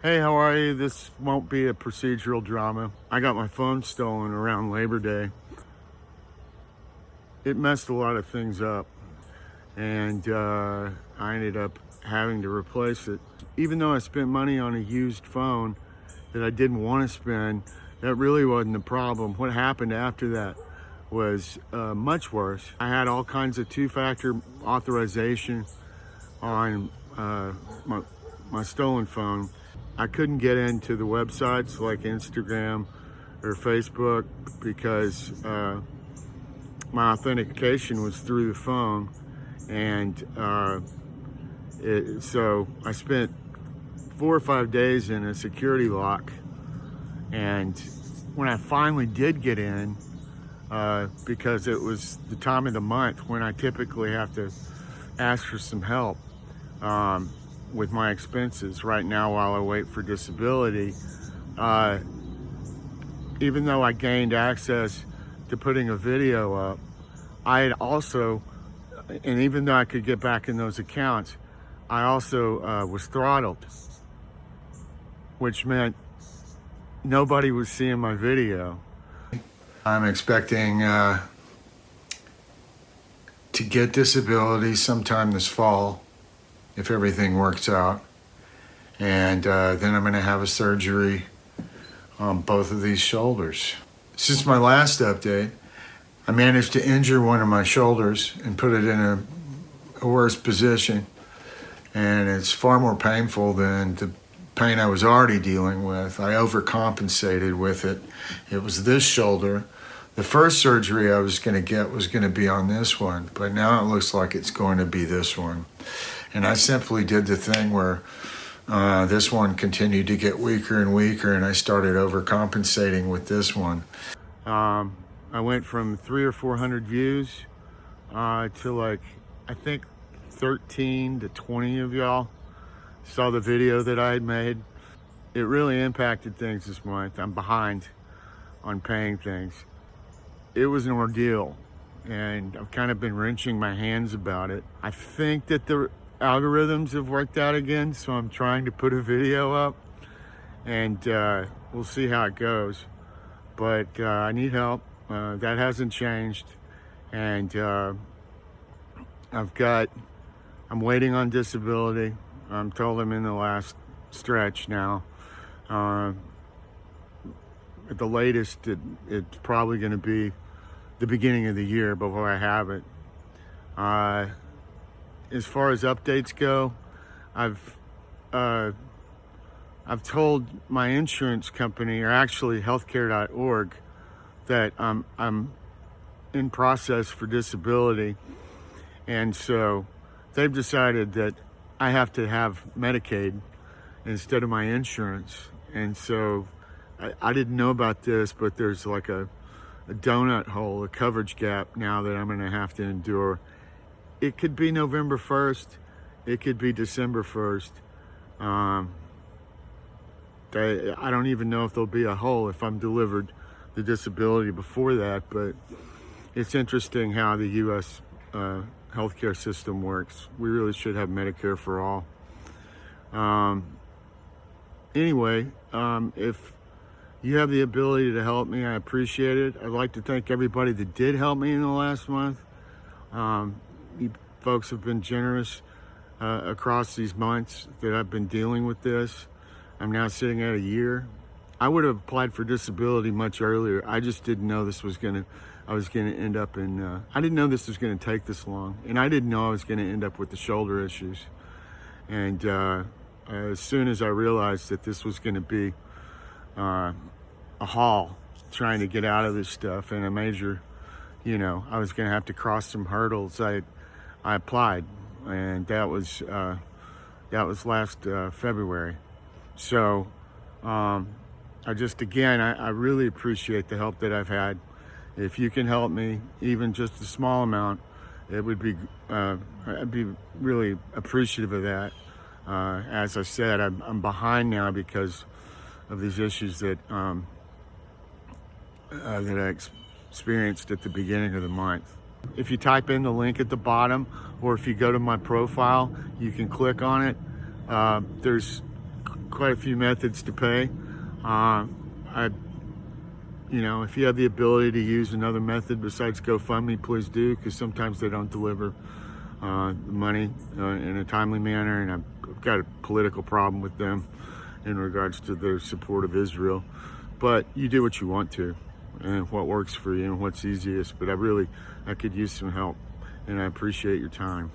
Hey, how are you? This won't be a procedural drama. I got my phone stolen around Labor Day. It messed a lot of things up, and I ended up having to replace it. Even though I spent money on a used phone that I didn't want to spend, that really wasn't the problem. What happened after that was much worse. I had all kinds of two-factor authorization on my stolen phone. I couldn't get into the websites like Instagram or Facebook because my authentication was through the phone, and so I spent 4 or 5 days in a security lock. And when I finally did get in, because it was the time of the month when I typically have to ask for some help with my expenses right now while I wait for disability, even though I gained access to putting a video up, I had also, and even though I could get back in those accounts, I also was throttled, which meant nobody was seeing my video. I'm expecting to get disability sometime this fall, if everything works out. And then I'm gonna have a surgery on both of these shoulders. Since my last update, I managed to injure one of my shoulders and put it in a worse position. And it's far more painful than the pain I was already dealing with. I overcompensated with it. It was this shoulder. The first surgery I was gonna get was gonna be on this one, but now it looks like it's going to be this one. And I simply did the thing where this one continued to get weaker and weaker, and I started overcompensating with this one. I went from 300 or 400 views to like, I think 13 to 20 of y'all saw the video that I had made. It really impacted things this month. I'm behind on paying things. It was an ordeal, and I've kind of been wrenching my hands about it. I think that the algorithms have worked out again, so I'm trying to put a video up, and we'll see how it goes. But I need help. That hasn't changed, and I'm waiting on disability. I'm told I'm in the last stretch now. At the latest, it's probably going to be the beginning of the year before I have it. As far as updates go, I've told my insurance company, or actually healthcare.org, that I'm in process for disability, and so they've decided that I have to have Medicaid instead of my insurance. And so I didn't know about this, but there's like a donut hole, a coverage gap now that I'm gonna have to endure. It could be November 1st, it could be December 1st. I don't even know if there'll be a hole if I'm delivered the disability before that, but it's interesting how the US healthcare system works. We really should have Medicare for all. Anyway, if you have the ability to help me, I appreciate it. I'd like to thank everybody that did help me in the last month. You folks have been generous across these months that I've been dealing with this. I'm now sitting at a year. I would have applied for disability much earlier. I just didn't know this was I was gonna end up in, I didn't know this was gonna take this long. And I didn't know I was gonna end up with the shoulder issues. And as soon as I realized that this was gonna be a haul trying to get out of this stuff, and a major, I was gonna have to cross some hurdles, I applied, and that was last February. So I really appreciate the help that I've had. If you can help me, even just a small amount, it would be, I'd be really appreciative of that. As I said, I'm behind now because of these issues that I experienced at the beginning of the month. If you type in the link at the bottom, or if you go to my profile, you can click on it. There's quite a few methods to pay. You know, if you have the ability to use another method besides GoFundMe, please do, because sometimes they don't deliver the money in a timely manner, and I've got a political problem with them in regards to their support of Israel. But you do what you want to, and what works for you and what's easiest. But I could use some help, and I appreciate your time.